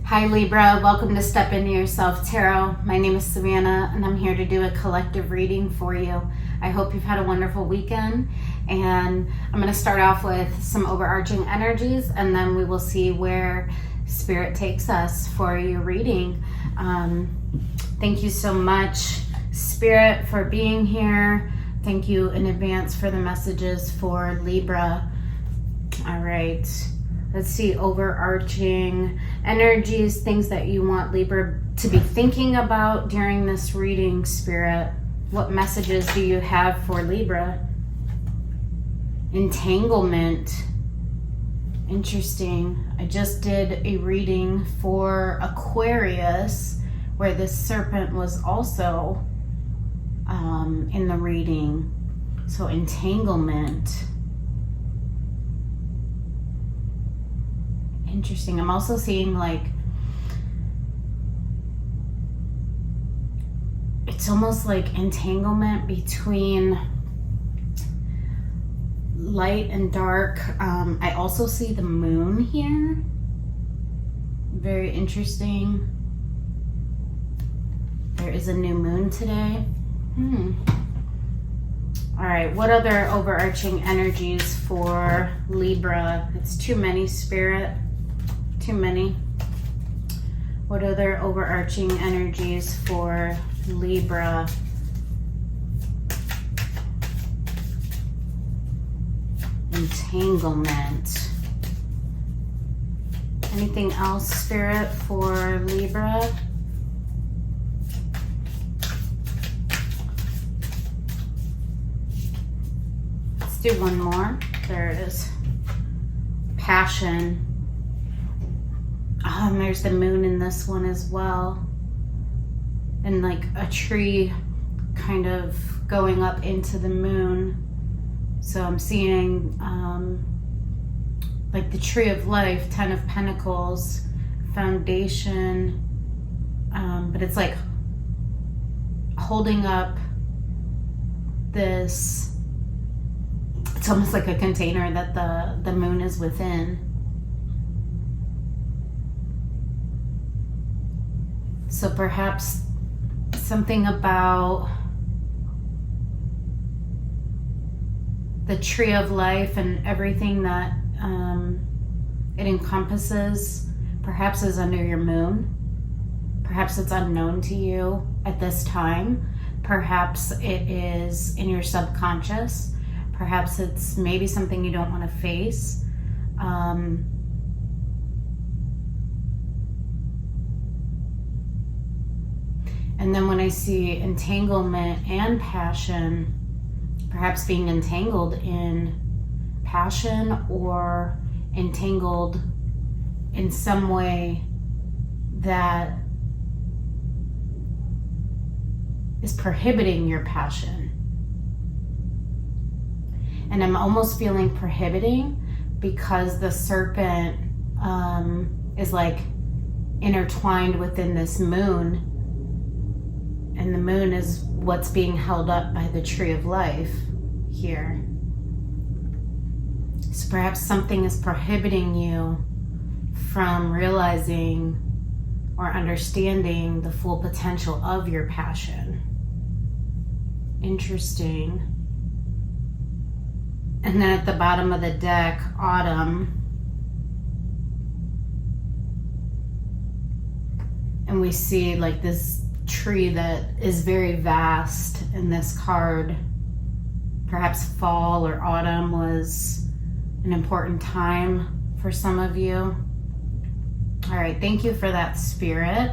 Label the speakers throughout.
Speaker 1: Hi Libra, welcome to Step Into Yourself Tarot. My name is Savannah and I'm here to do a collective reading for you. I hope you've had a wonderful weekend, and I'm going to start off with some overarching energies and then we will see where Spirit takes us for your reading. Thank you so much, Spirit, for being here. Thank you in advance for the messages for Libra. All right. Let's see, overarching energies, things that you want Libra to be thinking about during this reading, Spirit. What messages do you have for Libra? Entanglement. Interesting. I just did a reading for Aquarius where this serpent was also in the reading. So entanglement. Interesting. I'm also seeing like it's almost like entanglement between light and dark. I also see the moon here. Very interesting. There is a new moon today. All right, what other overarching energies for Libra? It's too many, Spirit. Too many. What other overarching energies for Libra? Entanglement. Anything else, Spirit, for Libra? Let's do one more. There it is. Passion. And there's the moon in this one as well. And like a tree kind of going up into the moon. So I'm seeing like the tree of life, 10 of Pentacles, foundation. But it's like holding up this, it's almost like a container that the moon is within. So perhaps something about the tree of life and everything that it encompasses perhaps is under your moon. Perhaps it's unknown to you at this time. Perhaps it is in your subconscious. Perhaps it's maybe something you don't want to face. And then when I see entanglement and passion, perhaps being entangled in passion or entangled in some way that is prohibiting your passion. And I'm almost feeling prohibiting because the serpent is like intertwined within this moon. And the moon is what's being held up by the tree of life here. So perhaps something is prohibiting you from realizing or understanding the full potential of your passion. Interesting. And then at the bottom of the deck, autumn. And we see like this tree that is very vast in this card. Perhaps fall or autumn was an important time for some of you. All right, thank you for that, Spirit.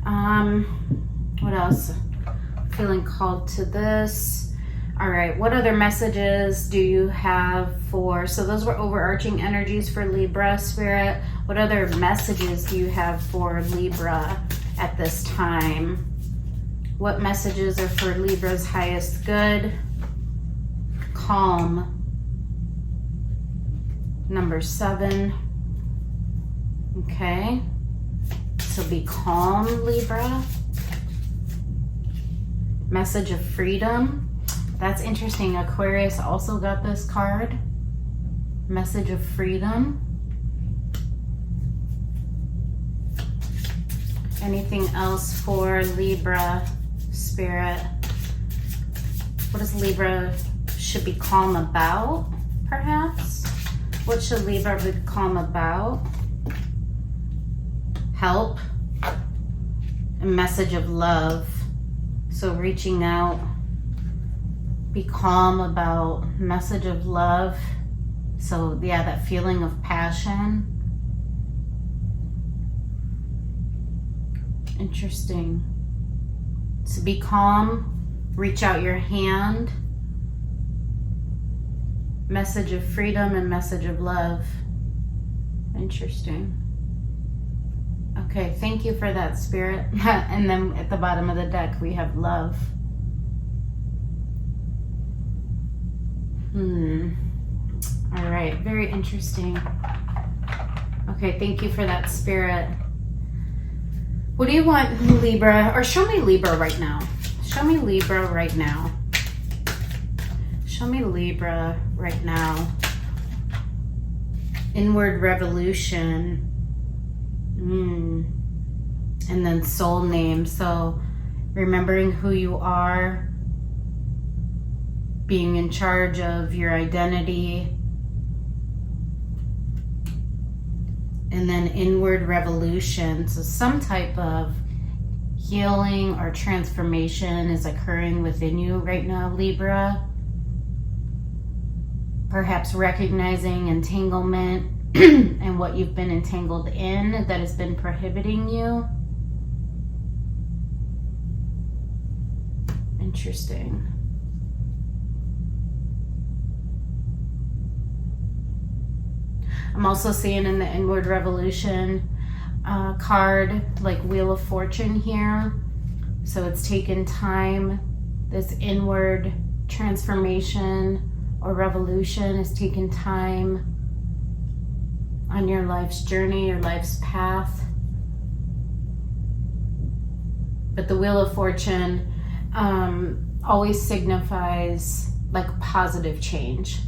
Speaker 1: What else? Feeling called to this. All right, what other messages do you have for, so those were overarching energies for Libra, Spirit. What other messages do you have for Libra at this time? What messages are for Libra's highest good? Calm. Number 7. Okay. So be calm, Libra. Message of freedom. That's interesting. Aquarius also got this card. Message of freedom. Anything else for Libra spirit? What does Libra should be calm about, perhaps? What should Libra be calm about? Help. A message of love. So reaching out. Be calm about message of love. So yeah, that feeling of passion. Interesting. So be calm. Reach out your hand. Message of freedom and message of love. Interesting. Okay, thank you for that, Spirit. And then at the bottom of the deck, we have love. All right, very interesting. Okay, thank you for that, Spirit. What do you want, Libra? Or show me Libra right now. Show me Libra right now. Show me Libra right now. Inward revolution. And then soul name. So remembering who you are. Being in charge of your identity. And then inward revolution. So some type of healing or transformation is occurring within you right now, Libra. Perhaps recognizing entanglement and what you've been entangled in that has been prohibiting you. Interesting. I'm also seeing in the inward revolution card, like Wheel of Fortune here. So it's taken time. This inward transformation or revolution is taking time on your life's journey, your life's path. But the Wheel of Fortune always signifies like positive change,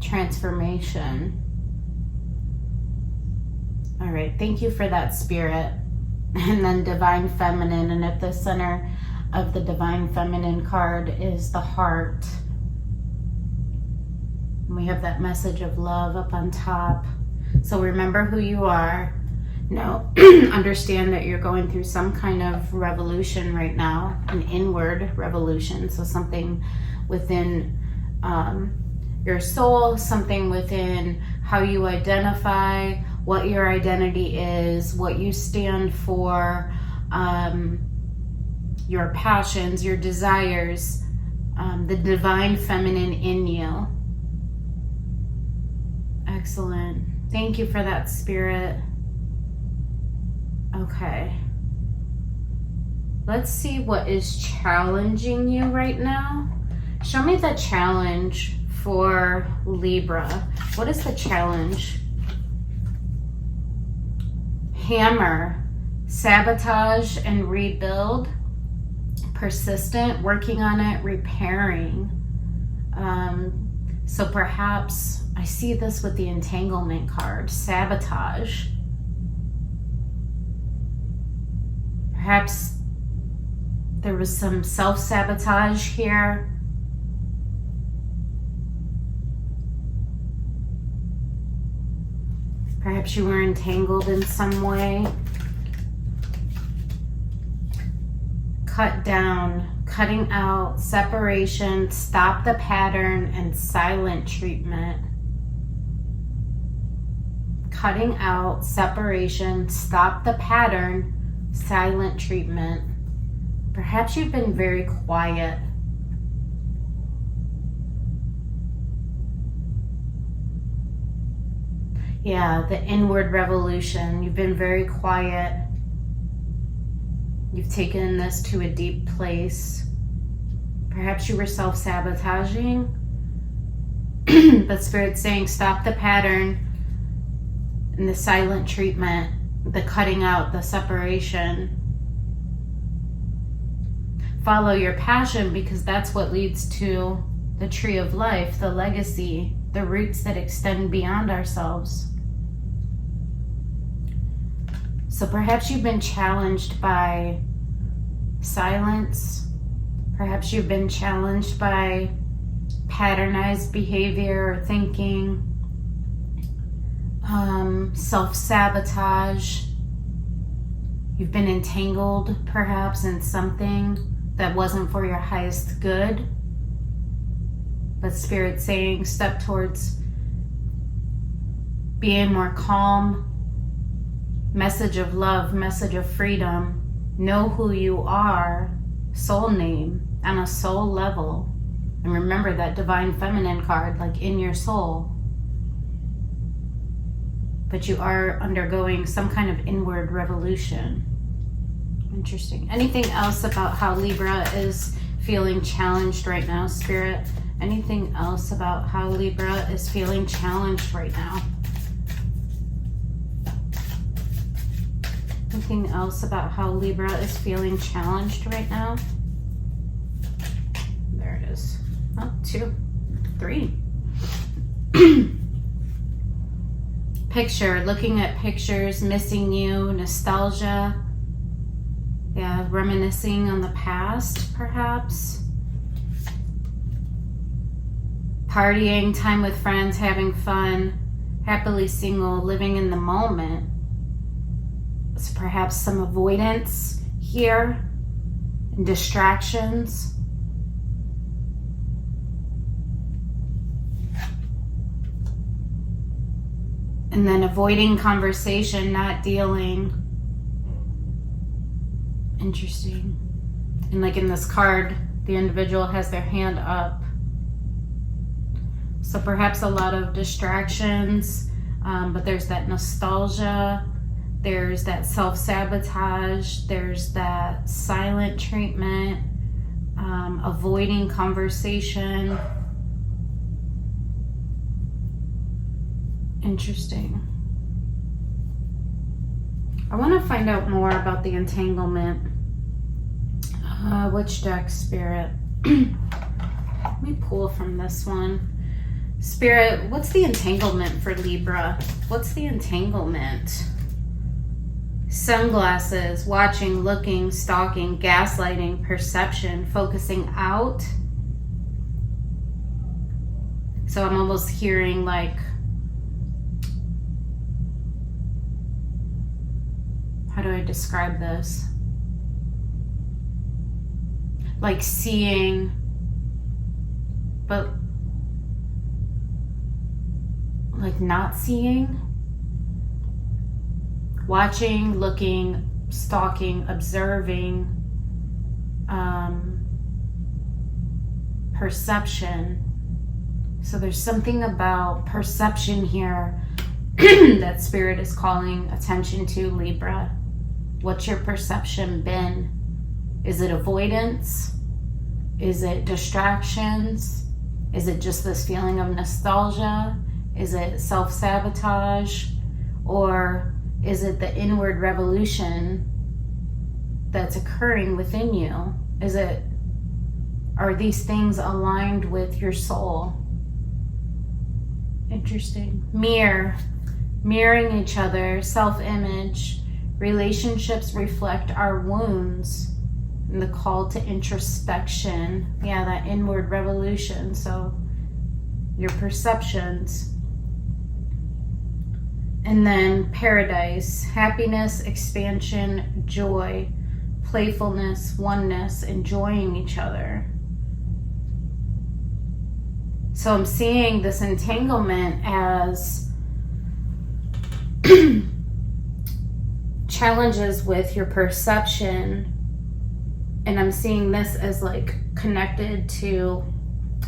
Speaker 1: transformation. All right, thank you for that, Spirit. And then Divine Feminine, and at the center of the Divine Feminine card is the heart. And we have that message of love up on top. So remember who you are. Now, understand that you're going through some kind of revolution right now, an inward revolution. So something within your soul, something within how you identify, what your identity is, what you stand for, your passions, your desires, the divine feminine in you. Excellent. Thank you for that, Spirit. Okay. Let's see what is challenging you right now. Show me the challenge for Libra. What is the challenge? Hammer, sabotage and rebuild, persistent, working on it, repairing. So perhaps I see this with the entanglement card, sabotage. Perhaps there was some self-sabotage here. Perhaps you were entangled in some way. Cut down, cutting out, separation, stop the pattern, and silent treatment. Cutting out, separation, stop the pattern, silent treatment. Perhaps you've been very quiet. Yeah, the inward revolution. You've been very quiet. You've taken this to a deep place. Perhaps you were self-sabotaging. But Spirit's saying stop the pattern and the silent treatment, the cutting out, the separation. Follow your passion, because that's what leads to the tree of life, the legacy, the roots that extend beyond ourselves. So perhaps you've been challenged by silence. Perhaps you've been challenged by patternized behavior or thinking, self-sabotage. You've been entangled perhaps in something that wasn't for your highest good. But Spirit's saying step towards being more calm. Message of love, message of freedom. Know who you are, soul name, on a soul level. And remember that divine feminine card, like in your soul. But you are undergoing some kind of inward revolution. Interesting. Anything else about how Libra is feeling challenged right now, Spirit? Anything else about how Libra is feeling challenged right now? Anything else about how Libra is feeling challenged right now? There it is. Oh, 2, 3. Picture, looking at pictures, missing you, nostalgia. Yeah, reminiscing on the past, perhaps. Partying, time with friends, having fun, happily single, living in the moment. It's perhaps some avoidance here and distractions. And then avoiding conversation, not dealing. Interesting. And like in this card, the individual has their hand up. So perhaps a lot of distractions, but there's that nostalgia, there's that self-sabotage, there's that silent treatment, avoiding conversation. Interesting. I want to find out more about the entanglement. Which deck, Spirit? Let me pull from this one. Spirit, what's the entanglement for Libra? What's the entanglement? Sunglasses, watching, looking, stalking, gaslighting, perception, focusing out. So I'm almost hearing like, how do I describe this? Like seeing, but like not seeing. Watching, looking, stalking, observing, perception. So there's something about perception here that Spirit is calling attention to, Libra. What's your perception been? Is it avoidance? Is it distractions? Is it just this feeling of nostalgia? Is it self-sabotage? Or is it the inward revolution that's occurring within you? Are these things aligned with your soul? Interesting. Mirroring each other, self-image. Relationships reflect our wounds. And the call to introspection. Yeah, that inward revolution. So your perceptions. And then paradise, happiness, expansion, joy, playfulness, oneness, enjoying each other. So I'm seeing this entanglement as challenges with your perception. And I'm seeing this as like connected to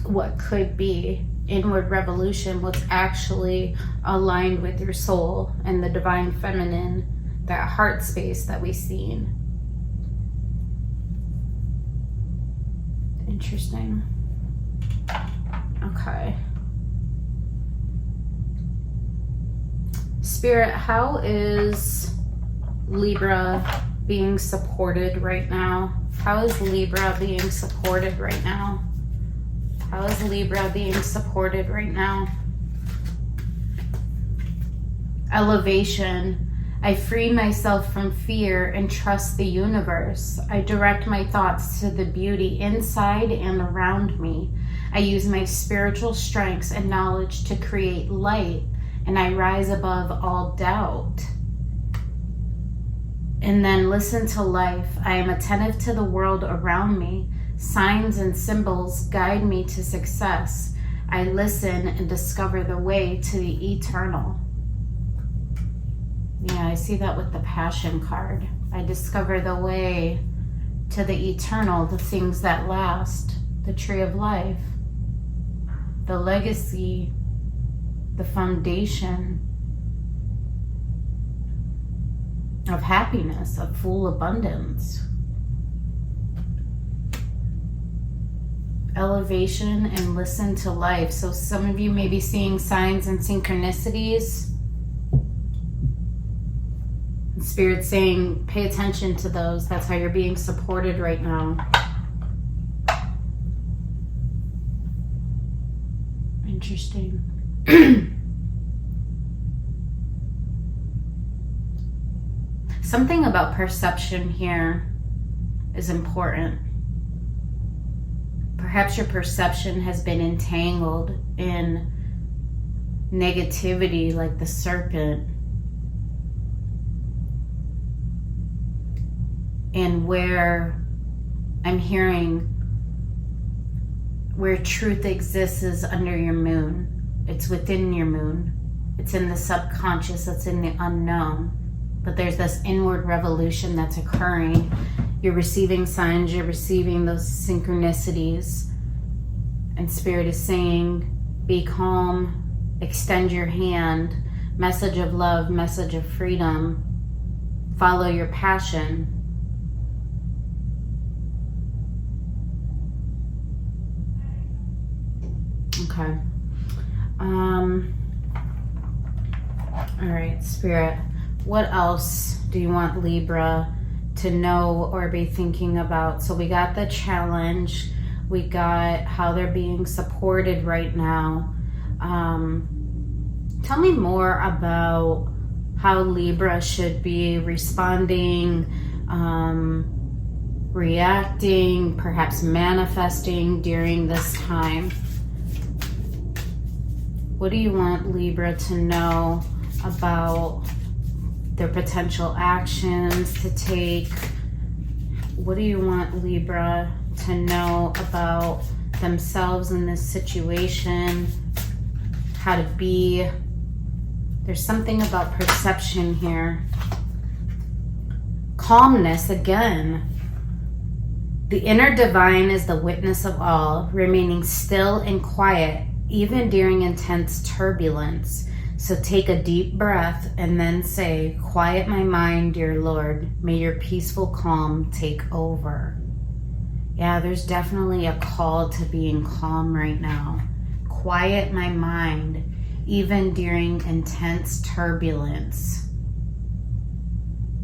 Speaker 1: what could be inward revolution, what's actually aligned with your soul and the divine feminine, that heart space that we've seen. Interesting. Okay. Spirit, how is Libra being supported right now? How is Libra being supported right now? How is Libra being supported right now? Elevation. I free myself from fear and trust the universe. I direct my thoughts to the beauty inside and around me. I use my spiritual strengths and knowledge to create light, and I rise above all doubt. And then listen to life. I am attentive to the world around me. Signs and symbols guide me to success. I listen and discover the way to the eternal. Yeah, I see that with the Passion card. I discover the way to the eternal, the things that last, the tree of life, the legacy, the foundation of happiness, of full abundance. Elevation and listen to life. So some of you may be seeing signs and synchronicities. Spirit's saying, pay attention to those. That's how you're being supported right now. Interesting. Something about perception here is important. Perhaps your perception has been entangled in negativity like the serpent. And where I'm hearing where truth exists is under your moon. It's within your moon. It's in the subconscious. It's in the unknown. But there's this inward revolution that's occurring. You're receiving signs. You're receiving those synchronicities. And Spirit is saying, be calm. Extend your hand. Message of love. Message of freedom. Follow your passion. Okay. All right, Spirit. What else do you want Libra to know or be thinking about? So we got the challenge. We got how they're being supported right now. Tell me more about how Libra should be responding, reacting, perhaps manifesting during this time. What do you want Libra to know about their potential actions to take? What do you want Libra to know about themselves in this situation? How to be? There's something about perception here. Calmness again. The inner divine is the witness of all, remaining still and quiet even during intense turbulence. So take a deep breath and then say, quiet my mind, dear Lord. May your peaceful calm take over. Yeah, there's definitely a call to being calm right now. Quiet my mind, even during intense turbulence.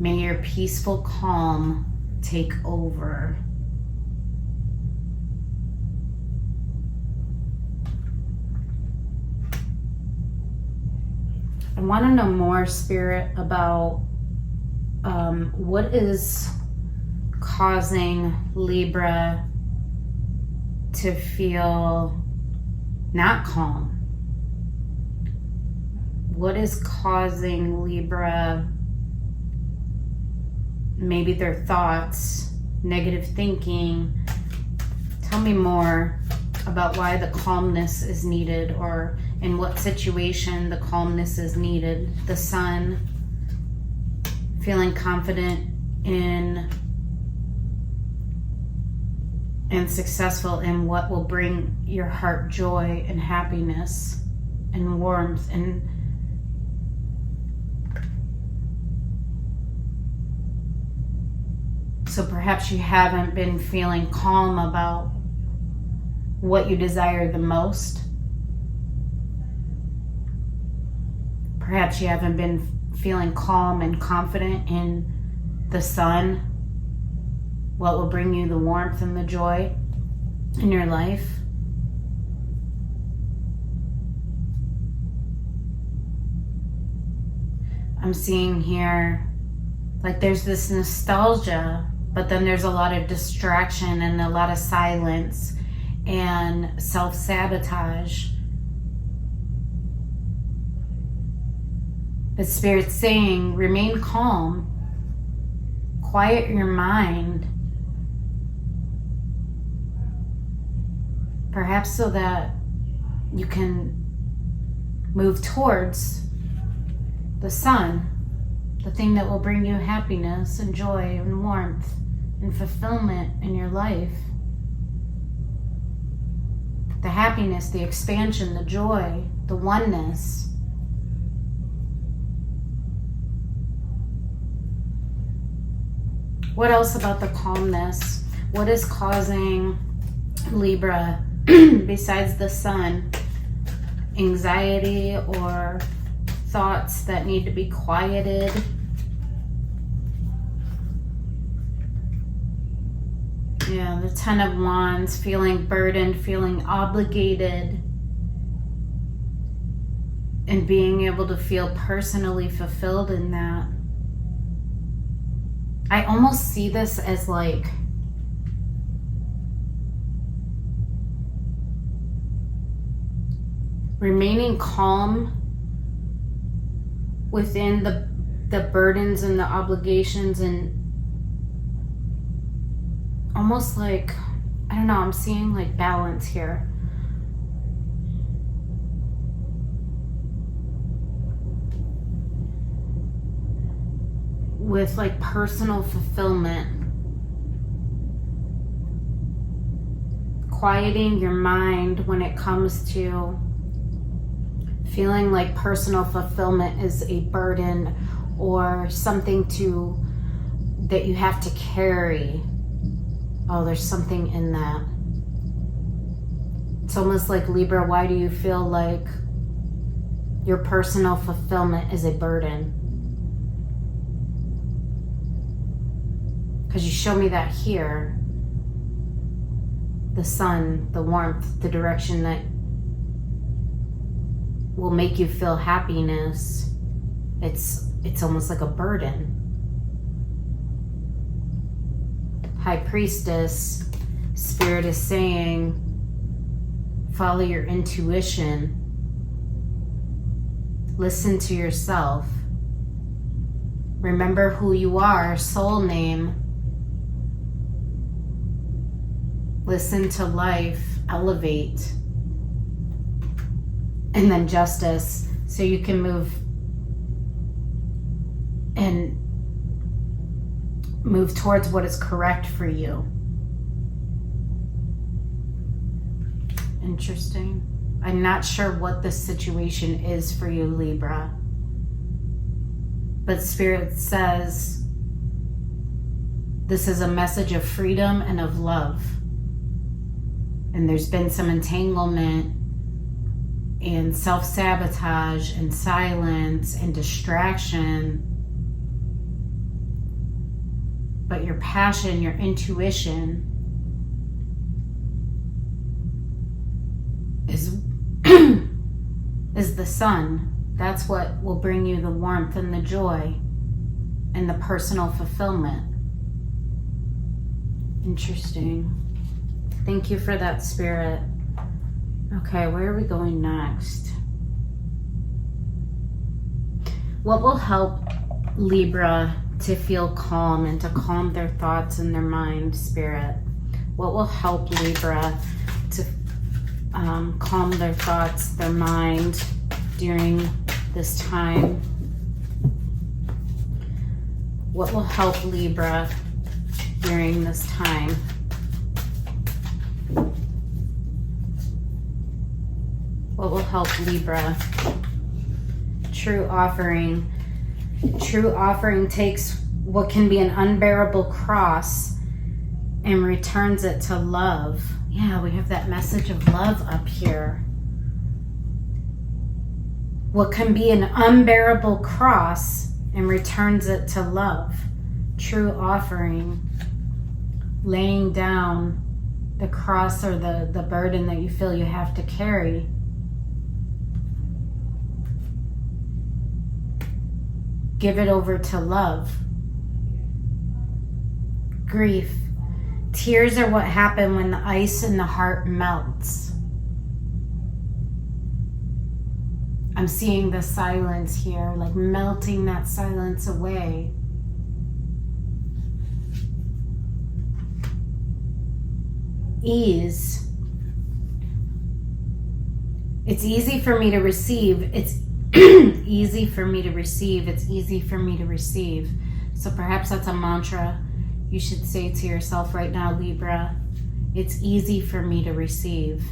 Speaker 1: May your peaceful calm take over. I want to know more, Spirit, about what is causing Libra to feel not calm. What is causing Libra, maybe their thoughts, negative thinking? Tell me more about why the calmness is needed, or in what situation the calmness is needed. The Sun, feeling confident in and successful in what will bring your heart joy and happiness and warmth. And so perhaps you haven't been feeling calm about what you desire the most. Perhaps you haven't been feeling calm and confident in the Sun, what will bring you the warmth and the joy in your life. I'm seeing here, like there's this nostalgia, but then there's a lot of distraction and a lot of silence and self-sabotage. But Spirit's saying, remain calm, quiet your mind, perhaps so that you can move towards the sun, the thing that will bring you happiness and joy and warmth and fulfillment in your life. The happiness, the expansion, the joy, the oneness. What else about the calmness? What is causing Libra, besides the sun, anxiety or thoughts that need to be quieted? Yeah, the Ten of Wands, feeling burdened, feeling obligated, and being able to feel personally fulfilled in that. I almost see this as like remaining calm within the burdens and the obligations, and almost like, I don't know, I'm seeing like balance here. With like personal fulfillment. Quieting your mind when it comes to feeling like personal fulfillment is a burden or something that you have to carry. Oh, there's something in that. It's almost like, Libra, why do you feel like your personal fulfillment is a burden? Because you show me that here. The sun, the warmth, the direction that will make you feel happiness. It's almost like a burden. High Priestess, Spirit is saying, follow your intuition. Listen to yourself. Remember who you are, soul name. Listen to life, elevate. And then Justice, so you can move and move towards what is correct for you. Interesting. I'm not sure what the situation is for you, Libra. But Spirit says this is a message of freedom and of love. And there's been some entanglement and self-sabotage and silence and distraction. But your passion, your intuition is the sun. That's what will bring you the warmth and the joy and the personal fulfillment. Interesting. Thank you for that, Spirit. Okay, where are we going next? What will help Libra to feel calm and to calm their thoughts and their mind, Spirit? What will help Libra to calm their thoughts, their mind during this time? What will help Libra during this time? What will help Libra? True offering. True offering takes what can be an unbearable cross and returns it to love. Yeah, we have that message of love up here. What can be an unbearable cross and returns it to love. True offering. Laying down the cross or the burden that you feel you have to carry. Give it over to love. Grief. Tears are what happen when the ice in the heart melts. I'm seeing the silence here, like melting that silence away. Ease. It's easy for me to receive. It's easy for me to receive. It's easy for me to receive. So perhaps that's a mantra you should say to yourself right now, Libra. It's easy for me to receive.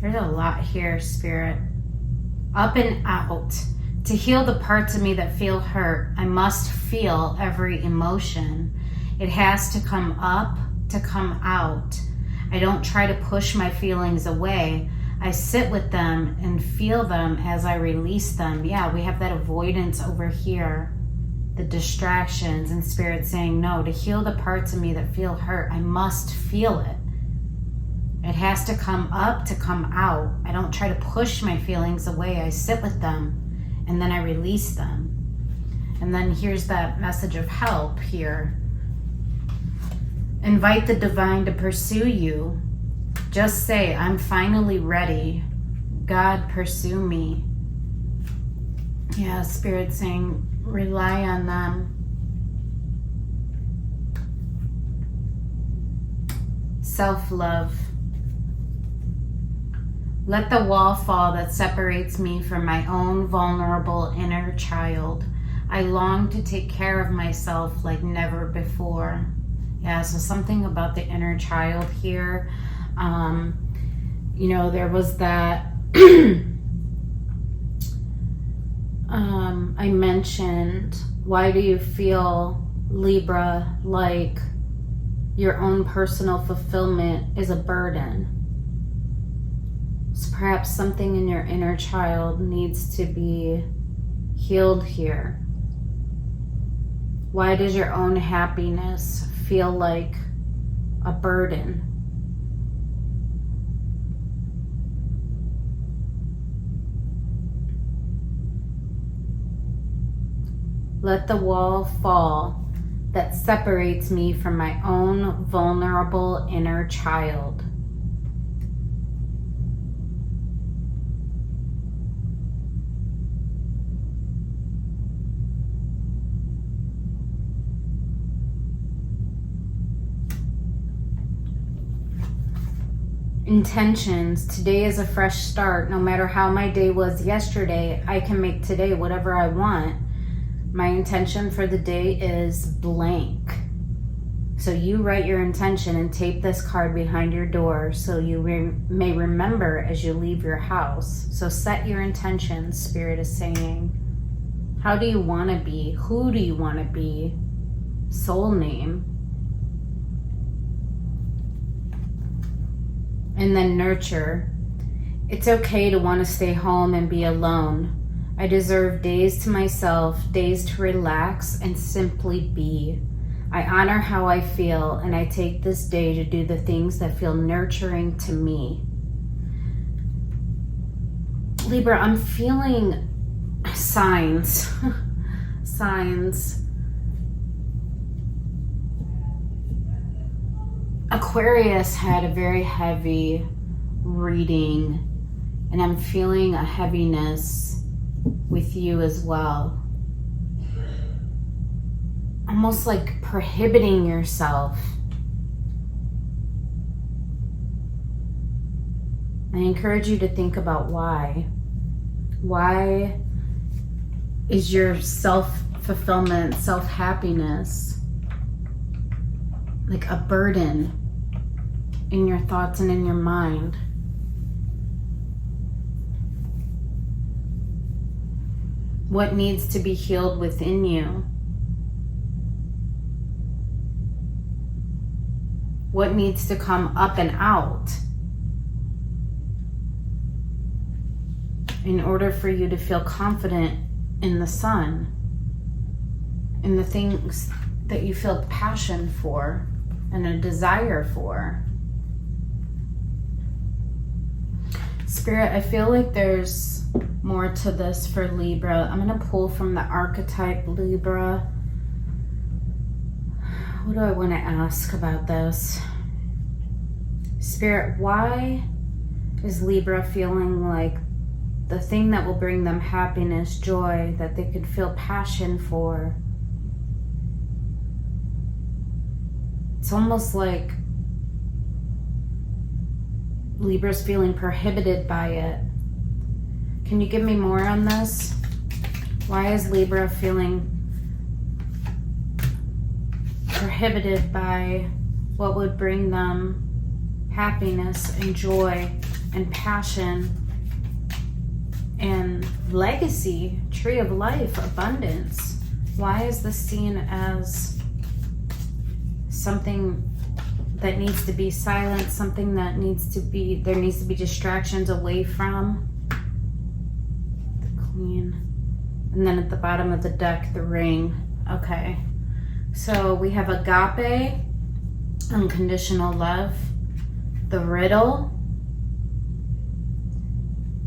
Speaker 1: There's a lot here, Spirit. Up and out. To heal the parts of me that feel hurt, I must feel every emotion. It has to come up to come out. I don't try to push my feelings away. I sit with them and feel them as I release them. Yeah, we have that avoidance over here. The distractions, and Spirit saying, no, to heal the parts of me that feel hurt, I must feel it. It has to come up to come out. I don't try to push my feelings away. I sit with them and then I release them. And then here's that message of help here. Invite the divine to pursue you. Just say, I'm finally ready. God, pursue me. Yeah, Spirit saying, rely on them. Self-love. Let the wall fall that separates me from my own vulnerable inner child. I long to take care of myself like never before. Yeah, so something about the inner child here. There was that I mentioned, why do you feel, Libra, like your own personal fulfillment is a burden? So perhaps something in your inner child needs to be healed here. Why does your own happiness feel like a burden? Let the wall fall that separates me from my own vulnerable inner child. Intentions. Today is a fresh start. No matter how my day was yesterday, I can make today whatever I want. My intention for the day is blank. So you write your intention and tape this card behind your door so you may remember as you leave your house. So set your intention, Spirit is saying. How do you want to be? Who do you want to be? Soul name. And then nurture. It's okay to want to stay home and be alone. I deserve days to myself, days to relax and simply be. I honor how I feel, and I take this day to do the things that feel nurturing to me. Libra, I'm feeling signs. Signs. Aquarius had a very heavy reading, and I'm feeling a heaviness with you as well. Almost like prohibiting yourself. I encourage you to think about why. Why is your self-fulfillment, self-happiness like a burden in your thoughts and in your mind? What needs to be healed within you? What needs to come up and out in order for you to feel confident in the sun, in the things that you feel passion for and a desire for? Spirit, I feel like there's more to this for Libra. I'm going to pull from the archetype Libra. What do I want to ask about this? Spirit, why is Libra feeling like the thing that will bring them happiness, joy, that they could feel passion for? It's almost like Libra's feeling prohibited by it. Can you give me more on this? Why is Libra feeling prohibited by what would bring them happiness and joy and passion and legacy, tree of life, abundance? Why is this seen as something that needs to be silent, something that needs to be, there needs to be distractions away from? The Queen. And then at the bottom of the deck, the Ring. Okay. So we have agape, unconditional love, the Riddle.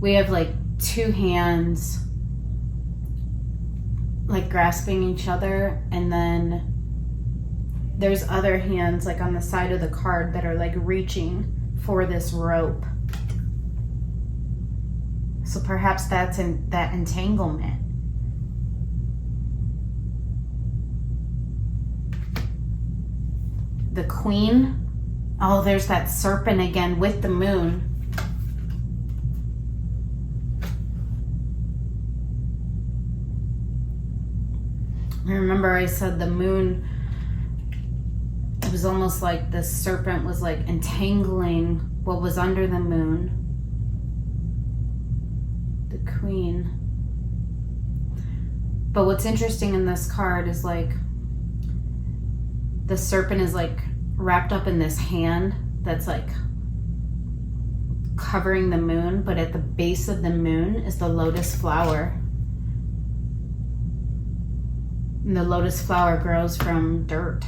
Speaker 1: We have like two hands like grasping each other, and then there's other hands like on the side of the card that are like reaching for this rope. So perhaps that's in that entanglement. The Queen. Oh, there's that serpent again with the moon. Remember I said the moon, it was almost like the serpent was like entangling what was under the moon. The Queen. But what's interesting in this card is like the serpent is like wrapped up in this hand that's like covering the moon, but at the base of the moon is the lotus flower. And the lotus flower grows from dirt.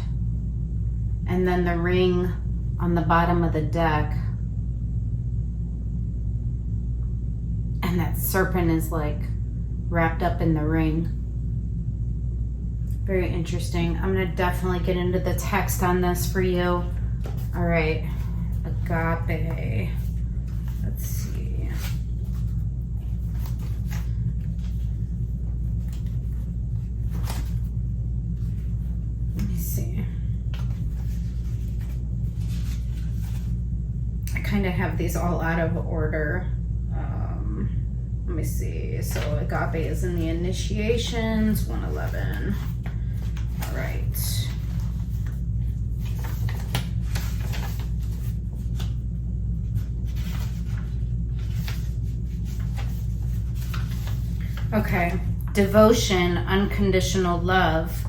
Speaker 1: And then the ring on the bottom of the deck. And that serpent is like wrapped up in the ring. Very interesting. I'm going to definitely get into the text on this for you. All right. Agape. Let's see. Let me see. I kind of have these all out of order. Let me see. So agape is in the initiations, 111. All right. Okay. Devotion, unconditional love.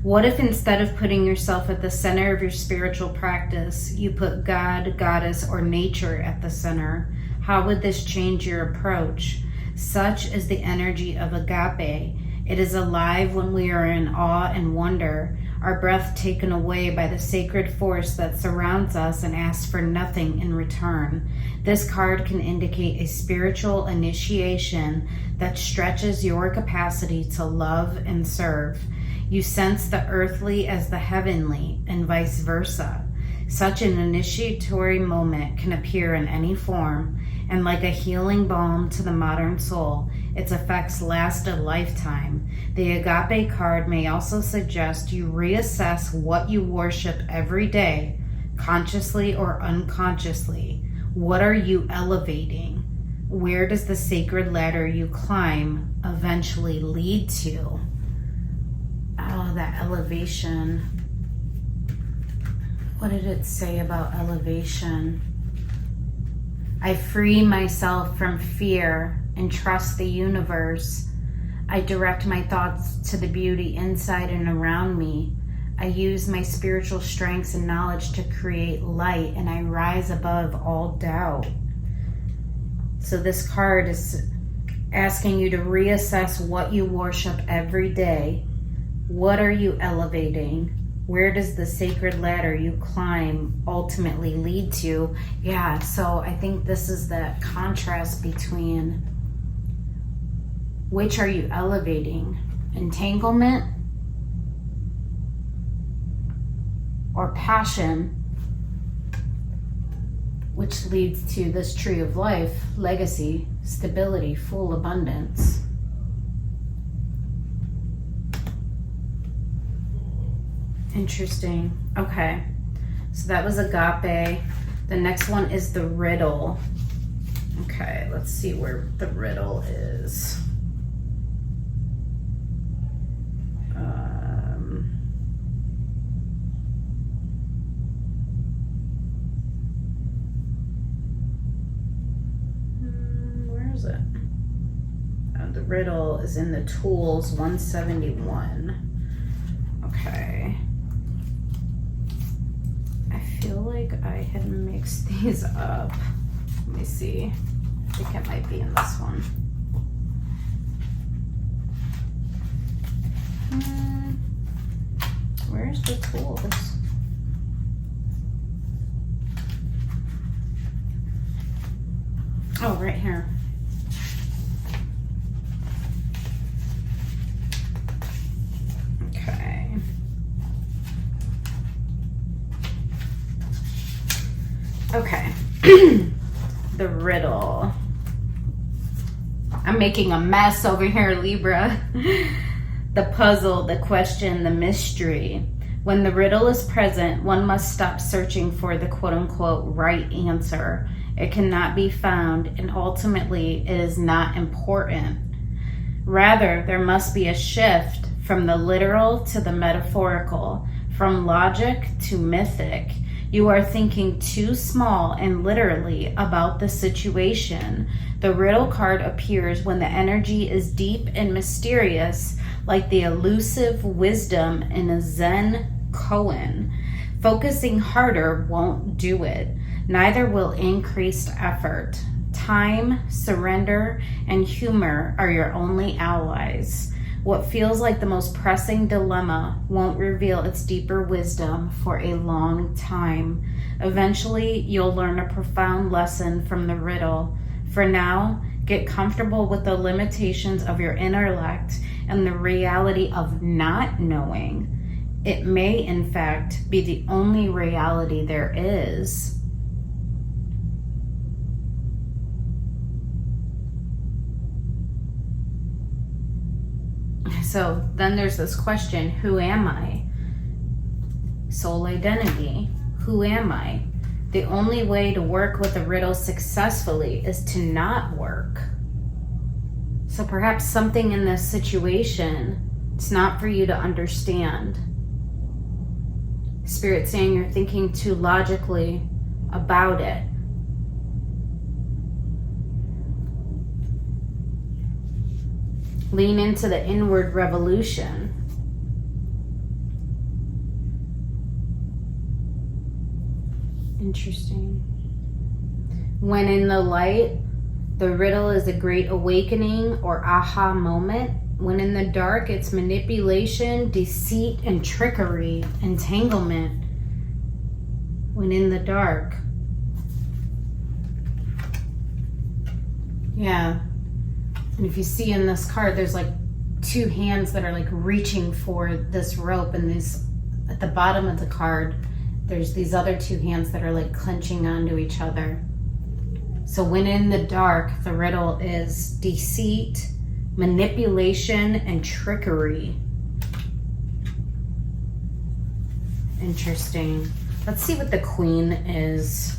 Speaker 1: What if instead of putting yourself at the center of your spiritual practice, you put God, goddess, or nature at the center? How would this change your approach? Such is the energy of agape. It is alive when we are in awe and wonder, our breath taken away by the sacred force that surrounds us and asks for nothing in return. This card can indicate a spiritual initiation that stretches your capacity to love and serve. You sense the earthly as the heavenly and vice versa. Such an initiatory moment can appear in any form, and like a healing balm to the modern soul, its effects last a lifetime. The agape card may also suggest you reassess what you worship every day, consciously or unconsciously. What are you elevating? Where does the sacred ladder you climb eventually lead to? Oh, that elevation. What did it say about elevation? I free myself from fear and trust the universe. I direct my thoughts to the beauty inside and around me. I use my spiritual strengths and knowledge to create light, and I rise above all doubt. So this card is asking you to reassess what you worship every day. What are you elevating? Where does the sacred ladder you climb ultimately lead to? Yeah, so I think this is that contrast between which are you elevating? Entanglement or passion, which leads to this tree of life, legacy, stability, full abundance. Interesting. Okay, so that was agape. The next one is the riddle. Okay, let's see where the riddle is. Where is it? The riddle is in the tools 171. Okay. I feel like I had mixed these up. Let me see. I think it might be in this one. Where's the tools? Oh, right here. Okay. Okay. The riddle. I'm making a mess over here, Libra. The puzzle, the question, the mystery. When the riddle is present, one must stop searching for the quote-unquote right answer. It cannot be found, and ultimately it is not important. Rather, there must be a shift from the literal to the metaphorical, from logic to mythic. You are thinking too small and literally about the situation. The riddle card appears when the energy is deep and mysterious, like the elusive wisdom in a Zen koan. Focusing harder won't do it. Neither will increased effort. Time, surrender, and humor are your only allies. What feels like the most pressing dilemma won't reveal its deeper wisdom for a long time. Eventually, you'll learn a profound lesson from the riddle. For now, get comfortable with the limitations of your intellect and the reality of not knowing. It may, in fact, be the only reality there is. So then there's this question, who am I? Soul identity, who am I? The only way to work with a riddle successfully is to not work. So perhaps something in this situation, it's not for you to understand. Spirit saying you're thinking too logically about it. Lean into the inward revolution. Interesting. When in the light, the riddle is a great awakening or aha moment. When in the dark, it's manipulation, deceit, and trickery, entanglement. When in the dark. Yeah. And if you see in this card, there's like two hands that are like reaching for this rope, and these at the bottom of the card, there's these other two hands that are like clenching onto each other. So when in the dark, the riddle is deceit, manipulation, and trickery. Interesting. Let's see what the queen is.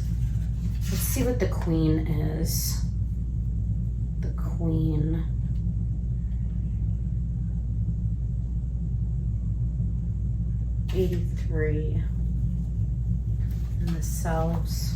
Speaker 1: Let's see what the queen is. The queen. '83. And the selves.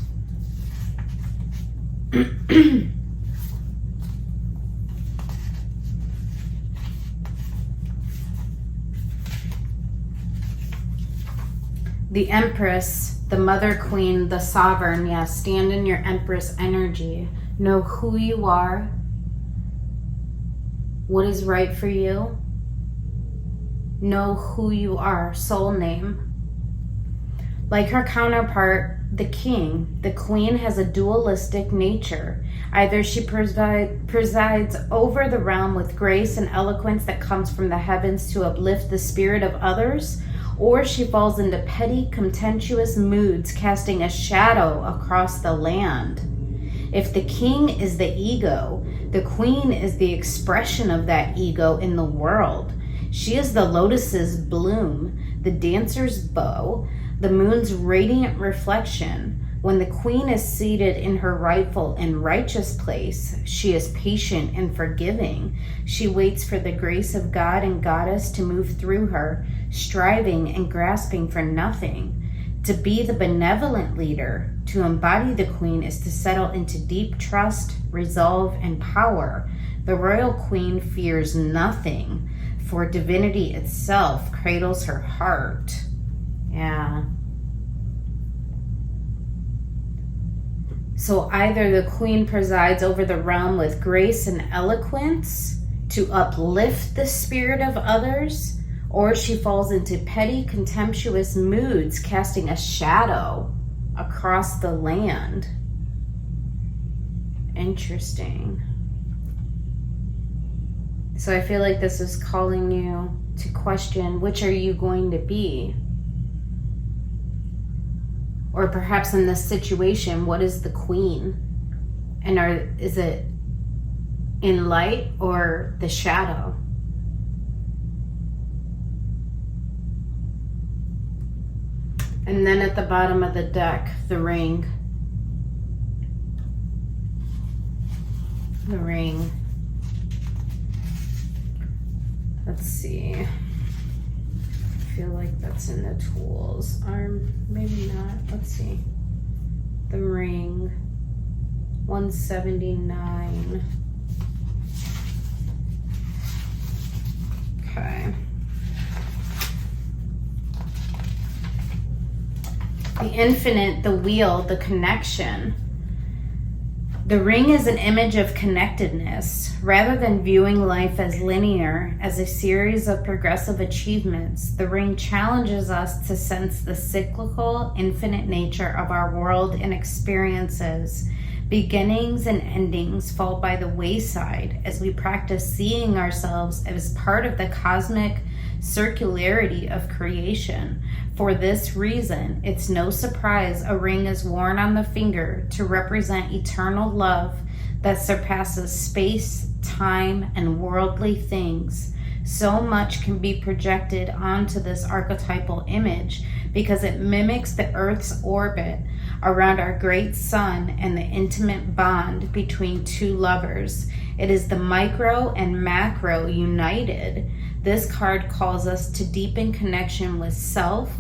Speaker 1: The Empress, the Mother Queen, the Sovereign. Yeah, stand in your Empress energy. Know who you are, what is right for you. Know who you are, soul name. Like her counterpart, the king, the queen has a dualistic nature. Either she presides over the realm with grace and eloquence that comes from the heavens to uplift the spirit of others, or she falls into petty, contemptuous moods, casting a shadow across the land. If the king is the ego, the queen is the expression of that ego in the world. She is the lotus's bloom, the dancer's bow, the moon's radiant reflection. When the queen is seated in her rightful and righteous place, she is patient and forgiving. She waits for the grace of God and goddess to move through her, striving and grasping for nothing. To be the benevolent leader, to embody the queen, is to settle into deep trust, resolve, and power. The royal queen fears nothing, for divinity itself cradles her heart. Yeah. So either the queen presides over the realm with grace and eloquence to uplift the spirit of others, or she falls into petty, contemptuous moods, casting a shadow across the land. Interesting. So I feel like this is calling you to question, which are you going to be? Or perhaps in this situation, what is the queen? And is it in light or the shadow? And then at the bottom of the deck, the ring. The ring. Let's see. I feel like that's in the tools. Or maybe not. Let's see. The ring. 179. Okay. The infinite, the wheel, the connection. The ring is an image of connectedness. Rather than viewing life as linear, as a series of progressive achievements, the ring challenges us to sense the cyclical, infinite nature of our world and experiences. Beginnings and endings fall by the wayside as we practice seeing ourselves as part of the cosmic circularity of creation. For this reason, it's no surprise a ring is worn on the finger to represent eternal love that surpasses space, time, and worldly things. So much can be projected onto this archetypal image because it mimics the Earth's orbit around our great sun and the intimate bond between two lovers. It is the micro and macro united. This card calls us to deepen connection with self,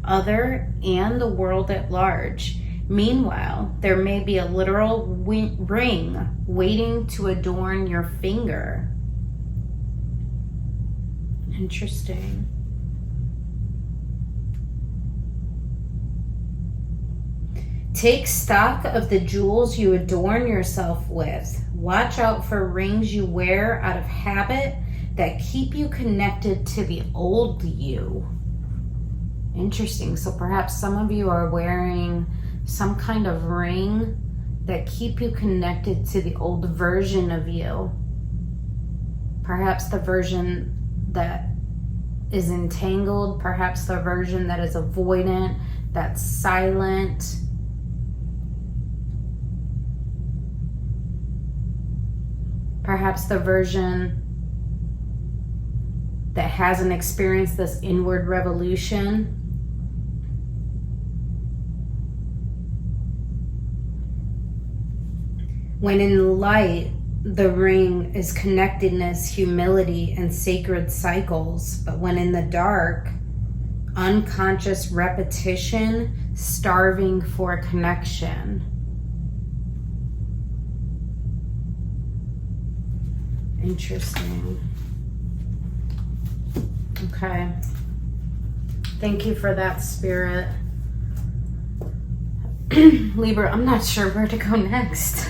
Speaker 1: other, and the world at large. Meanwhile, there may be a literal ring waiting to adorn your finger. Interesting. Take stock of the jewels you adorn yourself with. Watch out for rings you wear out of habit that keep you connected to the old you. Interesting. So perhaps some of you are wearing some kind of ring that keep you connected to the old version of you. Perhaps the version that is entangled, perhaps the version that is avoidant, that's silent. Perhaps the version that hasn't experienced this inward revolution. When in light, the ring is connectedness, humility, and sacred cycles. But when in the dark, unconscious repetition, starving for connection. Interesting. Okay. Thank you for that, Spirit. Libra, I'm not sure where to go next.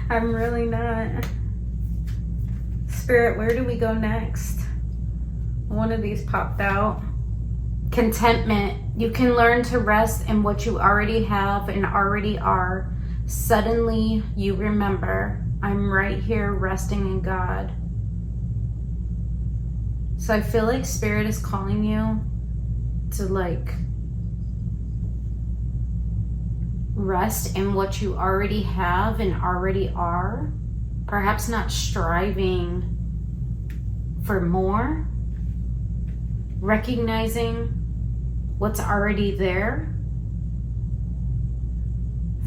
Speaker 1: I'm really not. Spirit, where do we go next? One of these popped out. Contentment. You can learn to rest in what you already have and already are. Suddenly you remember, I'm right here resting in God. So I feel like Spirit is calling you to like rest in what you already have and already are. Perhaps not striving for more. Recognizing what's already there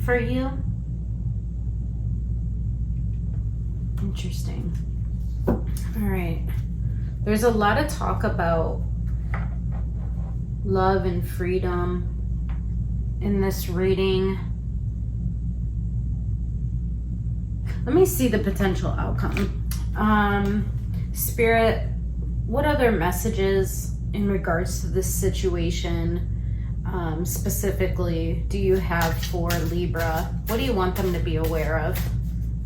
Speaker 1: for you. Interesting. All right. There's a lot of talk about love and freedom in this reading. Let me see the potential outcome. Spirit, what other messages in regards to this situation specifically do you have for Libra? What do you want them to be aware of?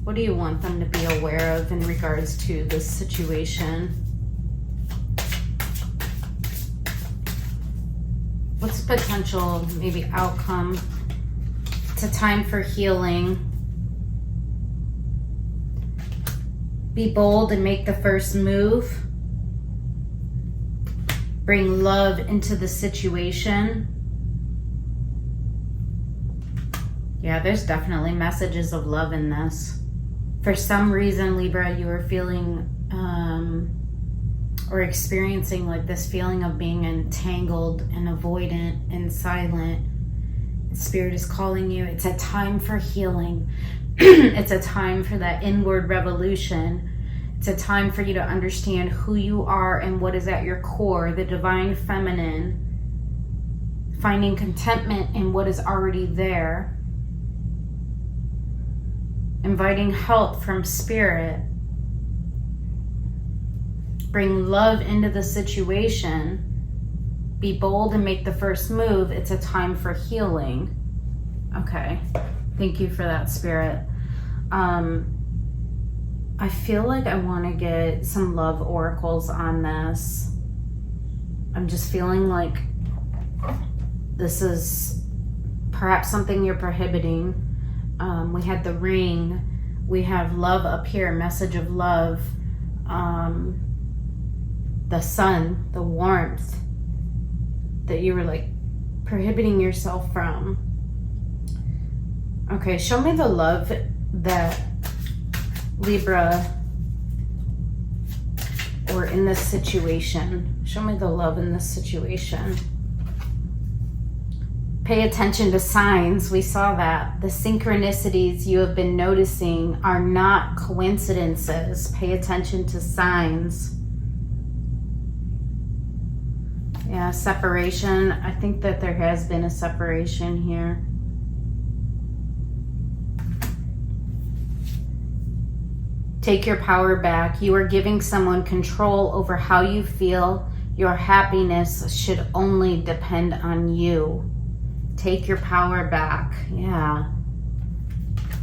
Speaker 1: What do you want them to be aware of in regards to this situation? What's the potential maybe outcome? It's a time for healing. Be bold and make the first move. Bring love into the situation. Yeah, there's definitely messages of love in this. For some reason, Libra, you are feeling or experiencing like this feeling of being entangled and avoidant and silent. Spirit is calling you. It's a time for healing. It's a time for that inward revolution. It's a time for you to understand who you are and what is at your core, the divine feminine. Finding contentment in what is already there. Inviting help from Spirit. Bring love into the situation. Be bold and make the first move. It's a time for healing. Okay. Thank you for that, Spirit. I feel like I want to get some love oracles on this. I'm just feeling like this is perhaps something you're prohibiting. We had the ring. We have love up here, message of love. The sun, the warmth that you were like prohibiting yourself from. Okay, show me the love that Libra, or in this situation. Show me the love in this situation. Pay attention to signs. We saw that. The synchronicities you have been noticing are not coincidences. Pay attention to signs. Yeah, separation. I think that there has been a separation here. Take your power back. You are giving someone control over how you feel. Your happiness should only depend on you. Take your power back. Yeah.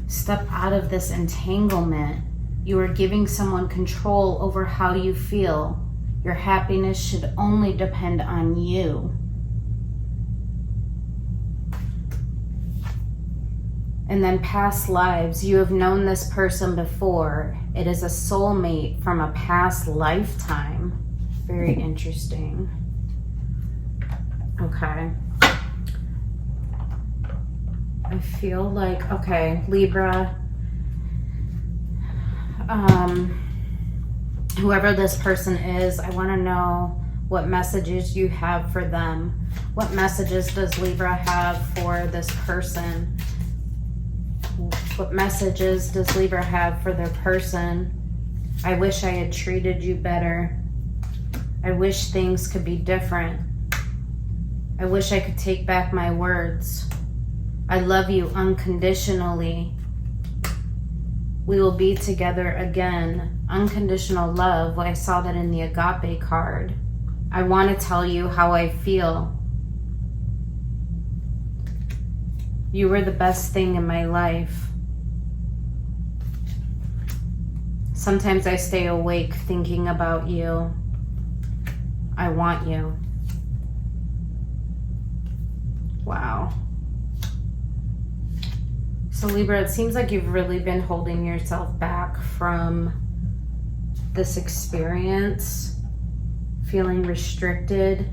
Speaker 1: Step out of this entanglement. You are giving someone control over how you feel. Your happiness should only depend on you. And then past lives. You have known this person before. It is a soulmate from a past lifetime. Very interesting. Okay. I feel like, okay, Libra, whoever this person is, I want to know what messages you have for them. What messages does Libra have for this person? What messages does Libra have for their person? I wish I had treated you better. I wish things could be different. I wish I could take back my words. I love you unconditionally. We will be together again. Unconditional love. I saw that in the Agape card. I want to tell you how I feel. You were the best thing in my life. Sometimes I stay awake thinking about you. I want you. Wow. So Libra, it seems like you've really been holding yourself back from this experience, feeling restricted.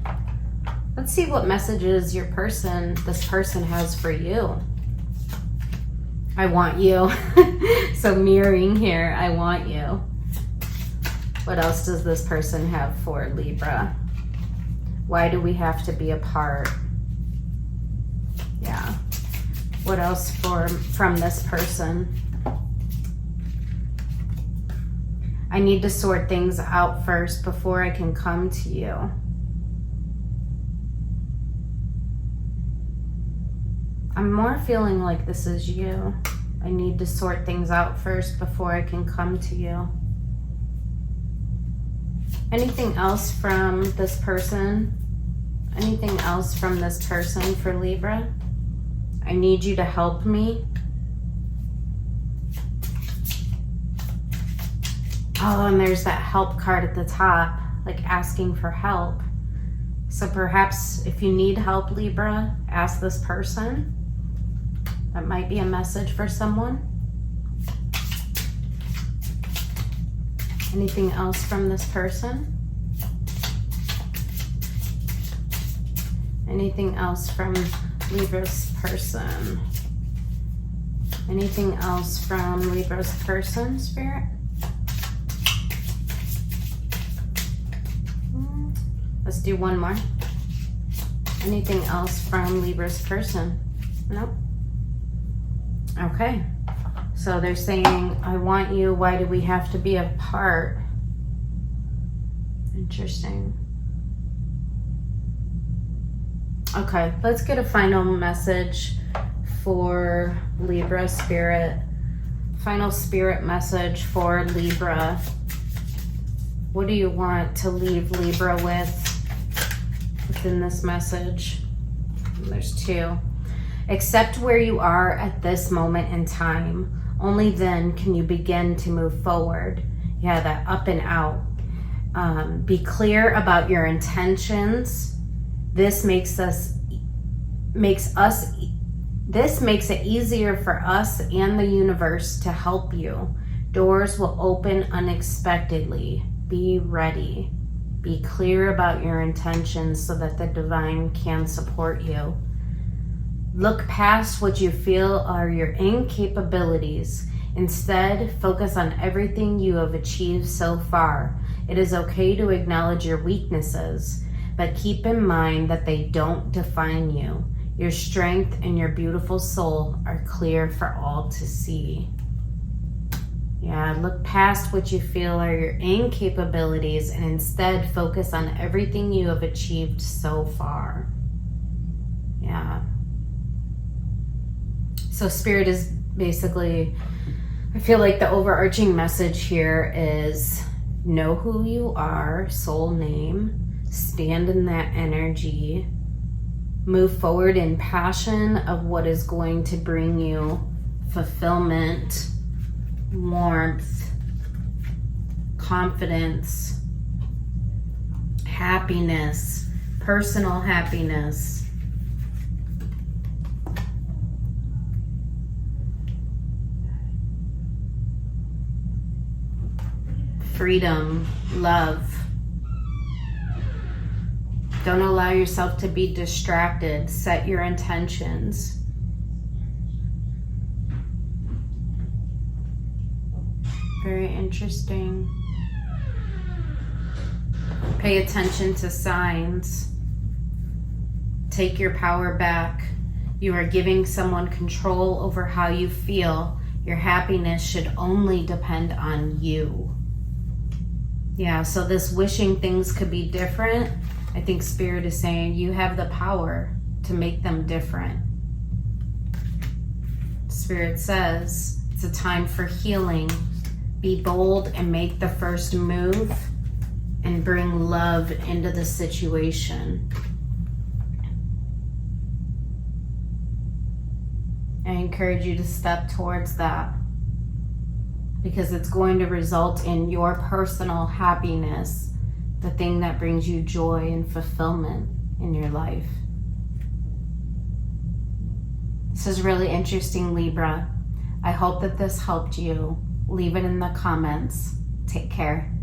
Speaker 1: Let's see what messages this person has for you. I want you. So mirroring here, I want you. What else does this person have for Libra? Why do we have to be apart? Yeah. What else from this person? I need to sort things out first before I can come to you. I'm more feeling like this is you. I need to sort things out first before I can come to you. Anything else from this person? Anything else from this person for Libra? I need you to help me. Oh, and there's that help card at the top, like asking for help. So perhaps if you need help, Libra, ask this person. That might be a message for someone. Anything else from this person? Anything else from Libra's person? Anything else from Libra's person, Spirit? Let's do one more. Anything else from Libra's person? Nope. Okay. So they're saying, I want you. Why do we have to be apart? Interesting. Okay, let's get a final message for Libra Spirit. Final Spirit message for Libra. What do you want to leave Libra within this message? There's two. Accept where you are at this moment in time. Only then can you begin to move forward. Yeah, that up and out. Be clear about your intentions. This makes it easier for us and the universe to help you. Doors will open unexpectedly. Be ready. Be clear about your intentions so that the divine can support you. Look past what you feel are your incapabilities. Instead, focus on everything you have achieved so far. It is okay to acknowledge your weaknesses, but keep in mind that they don't define you. Your strength and your beautiful soul are clear for all to see. Yeah, look past what you feel are your incapabilities and instead focus on everything you have achieved so far. Yeah. So Spirit is basically, I feel like the overarching message here is know who you are, soul name, stand in that energy, move forward in passion of what is going to bring you fulfillment, warmth, confidence, happiness, personal happiness. Freedom, love. Don't allow yourself to be distracted. Set your intentions. Very interesting. Pay attention to signs. Take your power back. You are giving someone control over how you feel. Your happiness should only depend on you. Yeah, so this wishing things could be different, I think Spirit is saying you have the power to make them different. Spirit says it's a time for healing. Be bold and make the first move and bring love into the situation. I encourage you to step towards that because it's going to result in your personal happiness, the thing that brings you joy and fulfillment in your life. This is really interesting, Libra. I hope that this helped you. Leave it in the comments. Take care.